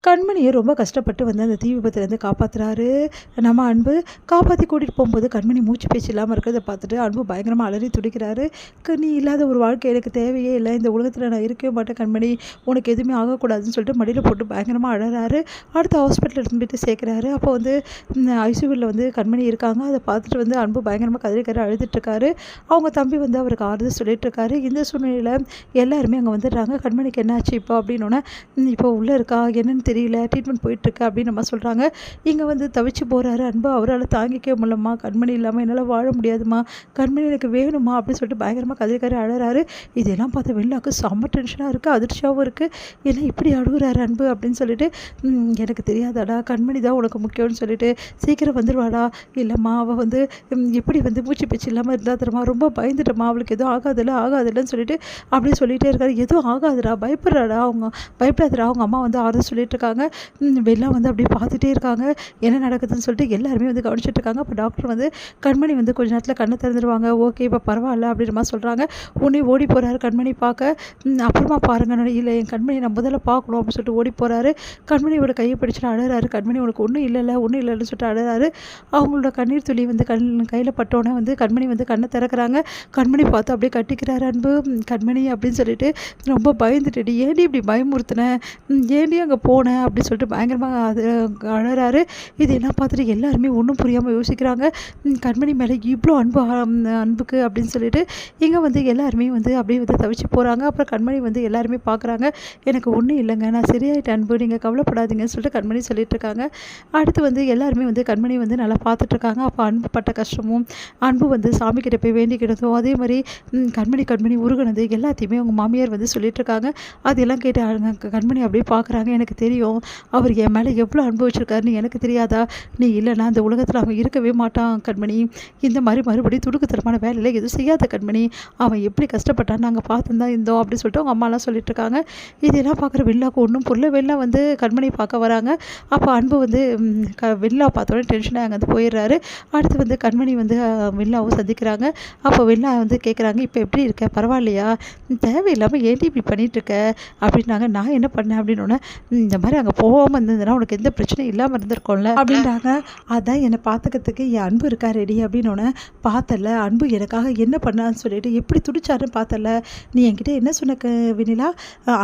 கண்மணியை ரொம்ப கஷ்டப்பட்டு வந்து அந்த தீ விபத்துலேருந்து காப்பாற்றுறாரு நம்ம அன்பு. காப்பாற்றி கூட்டிகிட்டு போகும்போது கண்மணி மூச்சு பேச்சு இல்லாமல் இருக்கிறத பார்த்துட்டு அன்பு பயங்கரமாக அலறி துடிக்கிறாரு. நீ இல்லாத ஒரு வாழ்க்கை எனக்கு தேவையே இல்லை, இந்த உலகத்தில் நான் இருக்கவே மாட்டேன் கண்மணி, உனக்கு எதுவுமே ஆகக்கூடாதுன்னு சொல்லிட்டு மடியில் போட்டு பயங்கரமாக அழறாரு. அடுத்த ஹாஸ்பிட்டல் எடுத்து போயிட்டு சேர்க்குறாரு. அப்போ வந்து ஐசியூவில் வந்து கண்மணி இருக்காங்க. அதை பார்த்துட்டு வந்து அன்பு பயங்கரமாக கதறிக்காரு, அழுதுட்டுருக்காரு. அவங்க தம்பி வந்து அவருக்கு ஆறுதல் சொல்லிட்டு இருக்காரு. இந்த சூழ்நிலையில் எல்லாருமே அங்கே வந்துடுறாங்க. கண்மணிக்கு என்னாச்சு இப்போ அப்படின்னோடனே, இப்போ உள்ளே இருக்கா என்னன்னு தெரியல, ட்ரீட்மெண்ட் போயிட்டுருக்கு அப்படின்னு நம்ம சொல்கிறாங்க. இங்கே வந்து தவிச்சு போகிறாரு அன்பு. அவரால் தாங்கிக்கவே முடியலம்மா, கண்மணி இல்லாமல் என்னால் வாழ முடியாதுமா, கண்மணி எனக்கு வேணுமா அப்படின்னு சொல்லிட்டு பயங்கரமாக கதறிக்காரு, அழறாரு. இதெல்லாம் பார்த்து வெள்ளாக்கு செம்ம டென்ஷனாக இருக்குது, அதிர்ச்சியாகவும் இருக்குது. ஏன்னா இப்படி அழுகுறாரு அன்பு அப்படின்னு சொல்லிட்டு, எனக்கு தெரியாதாடா, கண்மணி தான் உனக்கு முக்கியம்னு சொல்லிட்டு சீக்கிரம் வந்துடுவாடா. இல்லைம்மா அவள் வந்து எப்படி வந்து மூச்சு பேச்சு இல்லாமல் இருந்தால் தரமா, ரொம்ப பயந்துட்டம்மா, அவளுக்கு எதுவும் ஆகாதுல்லன்னு சொல்லிட்டு அப்படியே சொல்லிகிட்டே இருக்காரு. எதுவும் ஆகாதுடா, பயப்படுறாடா, அவங்க பயப்படாதுடா. அவங்க அம்மா வந்து ஆறுதல் சொல்லிட்டு இருக்காங்க. வெள்ளம் வந்து அப்படியே பார்த்துட்டே இருக்காங்க என்ன நடக்குதுன்னு சொல்லிட்டு. எல்லாருமே வந்து கவனிச்சுட்டு இருக்காங்க. அப்போ டாக்டர் வந்து கண்மணி வந்து கொஞ்ச நேரத்தில் கண்ணை திறந்துடுவாங்க, ஓகே இப்போ பரவாயில்ல அப்படின்ற மாதிரி சொல்கிறாங்க. உடனே ஓடி போகிறாரு கண்மணி பார்க்க. அப்புறமா பாருங்க, இல்லை என் கண்மணி நான் முதல்ல பார்க்கணும் அப்படின்னு சொல்லிட்டு ஓடி போகிறாரு. கண்மணியோட கையை பிடிச்சிட்டு அழறாரு. கண்மணி உனக்கு ஒன்றும் இல்லைன்னு சொல்லிட்டு அழறாரு. அவங்களோட கண்ணீர் துளி வந்து கையில் பட்டோன்னே வந்து கண்மணி வந்து கண்ணை திறக்கிறாங்க. கண்மணி பார்த்து அப்படியே கட்டிக்கிறாரு அன்பு. கண்மணி அப்படின்னு சொல்லிட்டு ரொம்ப பயந்துட்டு, ஏன்டி இப்படி பயமுறுத்தினேன், ஏன்டி அங்கே போனேன் அப்படின்னு சொல்லிட்டு பயங்கரமாக அது அழறாரு. இதெல்லாம் பார்த்துட்டு எல்லாருமே ஒன்றும் புரியாமல் யோசிக்கிறாங்க. கண்மணி மேலே இவ்வளோ அன்புக்கு அப்படின்னு சொல்லிட்டு இங்கே வந்து எல்லாருமே வந்து அப்படியே வந்து தவிச்சு போகிறாங்க. அப்புறம் கண்மணி வந்து எல்லாருமே பார்க்குறாங்க. எனக்கு ஒன்றும் இல்லைங்க, நான் சரியாயிட்டேன் அன்பு, நீங்கள் கவலைப்படாதீங்கன்னு சொல்லிட்டு கண்மணி சொல்லிட்டு இருக்காங்க. அடுத்து வந்து எல்லாருமே வந்து கண்மணி வந்து நல்லா பார்த்துட்ருக்காங்க. அப்போ அன்பு பட்ட கஷ்டமும், அன்பு வந்து சாமிக்கிட்ட போய் வேண்டிக்கிட்டதும், அதே மாதிரி கண்மணி உருகுனது எல்லாத்தையுமே அவங்க மாமியார் வந்து சொல்லிட்டு இருக்காங்க. அதெல்லாம் கேட்டு கண்மணி அப்படியே பார்க்குறாங்க. எனக்கு தெரியும் அவர் என் மேலே எவ்வளோ அனுபவிச்சிருக்காருன்னு, எனக்கு தெரியாதா, நீ இல்லைன்னா அந்த உலகத்தில் அவன் இருக்கவே மாட்டான் கண்மணி, இந்த மாதிரி மறுபடியும் துடுக்குத்தரமான வேலையில் எதுவும் செய்யாத கண்மணி, அவன் எப்படி கஷ்டப்பட்டான்னு நாங்கள் பார்த்துதான் இருந்தோம் அப்படின்னு சொல்லிட்டு அவங்க அம்மாலாம் சொல்லிட்டு இருக்காங்க. இதெல்லாம் பார்க்குற வெள்ளாக்கு ஒன்றும் புரியல. வெள்ளா வந்து கண்மணி பார்க்க வராங்க. அப்போ அன்பு வந்து வெள்ளா பார்த்தோன்னே டென்ஷனாக அங்கே வந்து போயிடுறாரு. அடுத்து வந்து கண்மணி வந்து வெள்ளாவும் சந்திக்கிறாங்க. அப்போ வெள்ளா வந்து கேட்குறாங்க, இப்போ எப்படி இருக்க, பரவாயில்லையா, தேவையில்லாமல் ஏன்டி இப்படி பண்ணிகிட்ருக்க அப்படின்னாங்க. நான் என்ன பண்ணேன் அப்படின்னோடனே, இந்த மாதிரி அங்கே போகாமல் இருந்ததுன்னா உனக்கு எந்த பிரச்சனையும் இல்லாமல் இருந்திருக்கோம்ல அப்படின்றாங்க. அதான் என்னை பார்த்துக்கிறதுக்கு என் அன்பு இருக்கா ரெடி அப்படின்னோடனே, பார்த்தல அன்பு எனக்காக என்ன பண்ணான்னு சொல்லிட்டு எப்படி துடிச்சாருன்னு பார்த்தல, நீ என்கிட்ட என்ன சொன்ன வினிலா,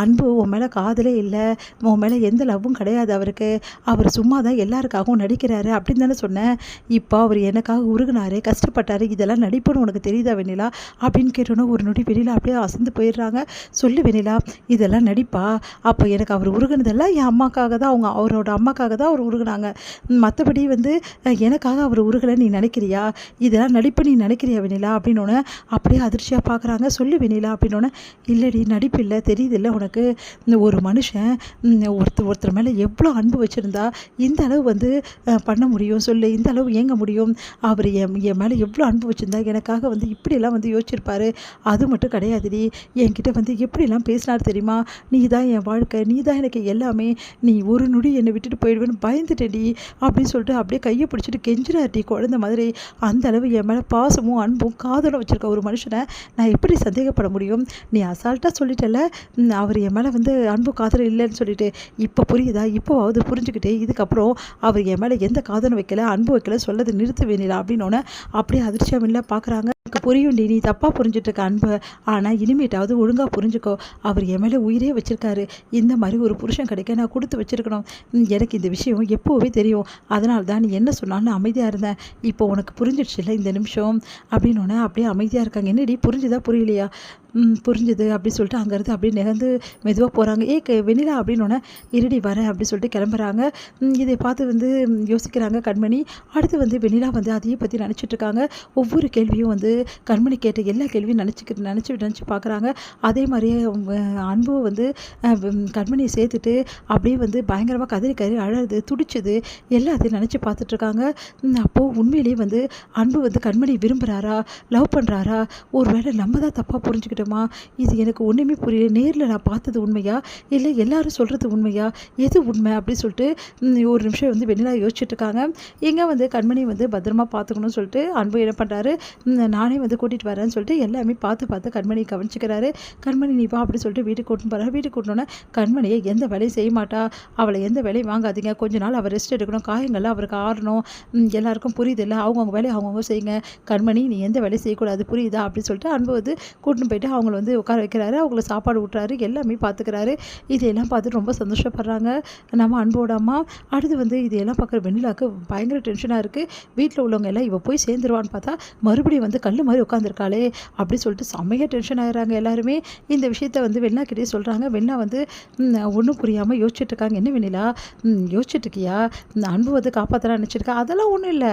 அன்பு உன் மேலே காதலே இல்லை, உன் மேலே எந்த லவ்வும் கிடையாது அவருக்கு, அவர் சும்மா தான் எல்லாருக்காகவும் நடிக்கிறாரு அப்படின்னு தானே சொன்னேன். இப்போ அவர் எனக்காக உருகுனாரு, கஷ்டப்பட்டாரு, இதெல்லாம் நடிப்புன்னு உனக்கு தெரியுதா வெண்ணிலா அப்படின்னு கேட்டோன்னே ஒரு நொடி வெண்ணிலா அப்படியே அசந்து போயிடுறாங்க. சொல்லு வெண்ணிலா, இதெல்லாம் நடிப்பா, அப்போ எனக்கு அவர் உருகுனதெல்லாம் என் அம்மாக்காக தான், அவரோட அம்மாக்காக தான் அவர் உருகுனாங்க, மற்றபடி வந்து எனக்காக அவர் உருகலை நீ நினைக்கிறியா, இதெல்லாம் நடிப்பு நீ நினைக்கிறியா வெண்ணிலா அப்படின்னோடனே அப்படியே அதிர்ச்சியாக பார்க்குறாங்க. சொல்லு வெண்ணிலா அப்படின்னோடனே, இல்லடி நடிப்பு இல்லை, தெரியுது இல்லை உனக்கு, ஒரு மனுஷன் ஒருத்தர் மேலே எவ்வளோ அன்பு வச்சுருந்தா இந்த அளவு வந்து பண்ண முடியும் சொல்லு, இந்த அளவு ஏங்க முடியும், அவர் என் மேலே எவ்வளோ அன்பு வச்சுருந்தா எனக்காக வந்து இப்படியெல்லாம் வந்து யோசிச்சிருப்பாரு, அது மட்டும் கிடையாதுடி, என்கிட்ட வந்து எப்படிலாம் பேசினார் தெரியுமா, நீ தான் என் வாழ்க்கை, நீ தான் எனக்கு எல்லாமே, நீ ஒரு நொடி என்னை விட்டுட்டு போயிடுவேன்னு பயந்துட்டேடி அப்படின்னு சொல்லிட்டு அப்படியே கையை பிடிச்சிட்டு கெஞ்சினார்டி குழந்தை மாதிரி. அந்த அளவு என் மேலே பாசமும் அன்பும் காதலும் வச்சுருக்க ஒரு மனுஷனை நான் எப்படி சந்தேகப்பட முடியும், நீ அசால்ட்டாக சொல்லிட்டல அவர் என் மேலே வந்து அன்பு காதல் இல்லைன்னு சொல்லிட்டு, இப்போ புரியுதா, இப்போவாவது புரிஞ்சுக்கிட்டே இதுக்கப்புறம் அவர் என் மேலே எந்த காதலும் வைக்கல அன்பு வைக்கல சொல்லது நிறுத்த வேணிலா அப்படின்னோடனே அப்படியே அதிர்ச்சியாக இல்லை பார்க்குறாங்க. எனக்கு புரியும்டி, நீ தப்பாக புரிஞ்சிட்ருக்க அன்பு, ஆனால் இனிமேட்டாவது ஒழுங்காக புரிஞ்சுக்கோ, அவர் என் மேலே உயிரே வச்சுருக்காரு, இந்த மாதிரி ஒரு புருஷன் கிடைக்க நான் கொடுத்து வச்சுருக்கணும், எனக்கு இந்த விஷயம் எப்போவே தெரியும், அதனால தான் நீ என்ன சொன்னாலும் அமைதியாக இருந்தேன், இப்போ உனக்கு புரிஞ்சிடுச்சுல்ல இந்த நிமிஷம் அப்படின்னோடனே அப்படியே அமைதியாக இருக்காங்க. என்னடி புரிஞ்சுதா புரியலையா, புரிஞ்சுது அப்படின்னு சொல்லிட்டு அங்கேருந்து அப்படியே நிகழ்ந்து மெதுவாக போகிறாங்க. வெண்ணிலா அப்படின்னோடனே, இருடி வரேன் அப்படின்னு சொல்லிட்டு கிளம்புறாங்க. இதை பார்த்து வந்து யோசிக்கிறாங்க கண்மணி. அடுத்து வந்து வெண்ணிலா வந்து அதையே பற்றி நினச்சிட்ருக்காங்க. ஒவ்வொரு கேள்வியும் வந்து கண்மணி கேட்ட எல்லா கேள்வியும் நினச்சி பார்க்குறாங்க. அதே மாதிரியே அன்பு வந்து கண்மணியை சேர்த்துட்டு அப்படியே வந்து பயங்கரமாக கதறி அழகுது துடிச்சது எல்லாத்தையும் நினச்சி பார்த்துட்ருக்காங்க. அப்போது உண்மையிலேயே வந்து அன்பு வந்து கண்மணி விரும்புகிறாரா, லவ் பண்ணுறாரா, ஒரு வேளை நம்ம தான் தப்பாக புரிஞ்சுக்கிட்டோம் மாட்டிக்கிட்டோமா? இது எனக்கு ஒன்றுமே புரியல. நேரில் நான் பார்த்தது உண்மையா? இல்லை எல்லாரும் சொல்கிறது உண்மையா? எது உண்மை? அப்படின்னு சொல்லிட்டு ஒரு நிமிஷம் வந்து வெண்ணிலா யோசிச்சுட்டு இருக்காங்க. எங்கே வந்து கண்மணி வந்து பத்திரமா பார்த்துக்கணும்னு சொல்லிட்டு அன்பு என்ன பண்ணுறாரு, நானே வந்து கூட்டிகிட்டு வரேன்னு சொல்லிட்டு எல்லாமே பார்த்து கண்மணியை கவனிச்சுக்கிறாரு. கண்மணி நீ வா அப்படின்னு சொல்லிட்டு வீட்டுக்கு கூட்டின்னு போகிறாரு. வீட்டுக்கு கூட்டினோன்னே கண்மணியை எந்த வேலையும் செய்ய மாட்டா. அவளை எந்த வேலையும் வாங்காதீங்க. கொஞ்ச நாள் அவள் ரெஸ்ட் எடுக்கணும். காயங்கள்லாம் அவருக்கு ஆறணும். எல்லாருக்கும் புரியுது இல்லை? அவங்கவுங்க வேலையை அவங்கவுங்க செய்யுங்க. கண்மணி நீ எந்த வேலையும் செய்யக்கூடாது புரியுதா? அப்படின்னு சொல்லிட்டு அன்பு வந்து கூட்டின்னு போயிட்டு அவங்கள வந்து உட்கார வைக்கிறாரு. அவங்கள சாப்பாடு ஊட்டுறாரு. எல்லாமே பார்த்துக்கிறாரு. இதையெல்லாம் பார்த்துட்டு ரொம்ப சந்தோஷப்படுறாங்க நம்ம அன்போட அம்மா. அடுத்து வந்து இதையெல்லாம் பார்க்குற வெண்ணிலாவுக்கு பயங்கர டென்ஷனாக இருக்குது. வீட்டில் உள்ளவங்க எல்லாம் இவ போய் சேர்ந்துருவான்னு பார்த்தா மறுபடியும் வந்து கல் மாதிரி உட்காந்துருக்காளே அப்படின்னு சொல்லிட்டு செம்மையாக டென்ஷன் ஆகிறாங்க எல்லாருமே. இந்த விஷயத்த வந்து வெண்ணிலாக்கிட்டே சொல்கிறாங்க. வெண்ணிலா வந்து ஒன்றும் புரியாமல் யோசிச்சுட்டு இருக்காங்க. என்ன வெண்ணிலா யோசிச்சுட்டு இருக்கியா? அன்பு வந்து காப்பாற்றலாம் நினச்சிருக்கா? அதெல்லாம் ஒன்றும் இல்லை.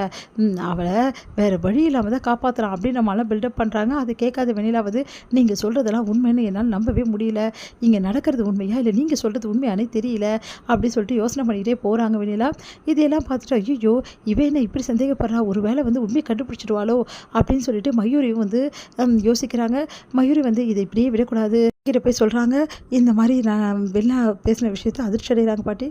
அவளை வேறு வழி இல்லாமல் தான் காப்பாற்றலாம் அப்படின்னு நம்மளாம் பில்டப் பண்ணுறாங்க. அதை கேட்காத வெண்ணிலா வந்து நீங்கள் சொல்கிறதெல்லாம் உண்மைன்னு என்னால் நம்பவே முடியல. இங்கே நடக்கிறது உண்மையா இல்லை நீங்கள் சொல்கிறது உண்மையானே தெரியல அப்படின்னு சொல்லிட்டு யோசனை பண்ணிக்கிட்டே போகிறாங்க வெண்ணிலா. இதையெல்லாம் பார்த்துட்டு ஐயோ இவன் என்ன இப்படி சந்தேகப்படுறா, ஒரு வேளை வந்து உண்மையை கண்டுபிடிச்சிடுவாளோ அப்படின்னு சொல்லிட்டு மயூரியும் வந்து யோசிக்கிறாங்க. மயூரி வந்து இதை இப்படியே விடக்கூடாது கிட்ட போய் சொல்கிறாங்க. இந்த மாதிரி நான் வெண்ணிலா பேசின விஷயத்தை அதிர்ச்சி அடைகிறாங்க பாட்டி.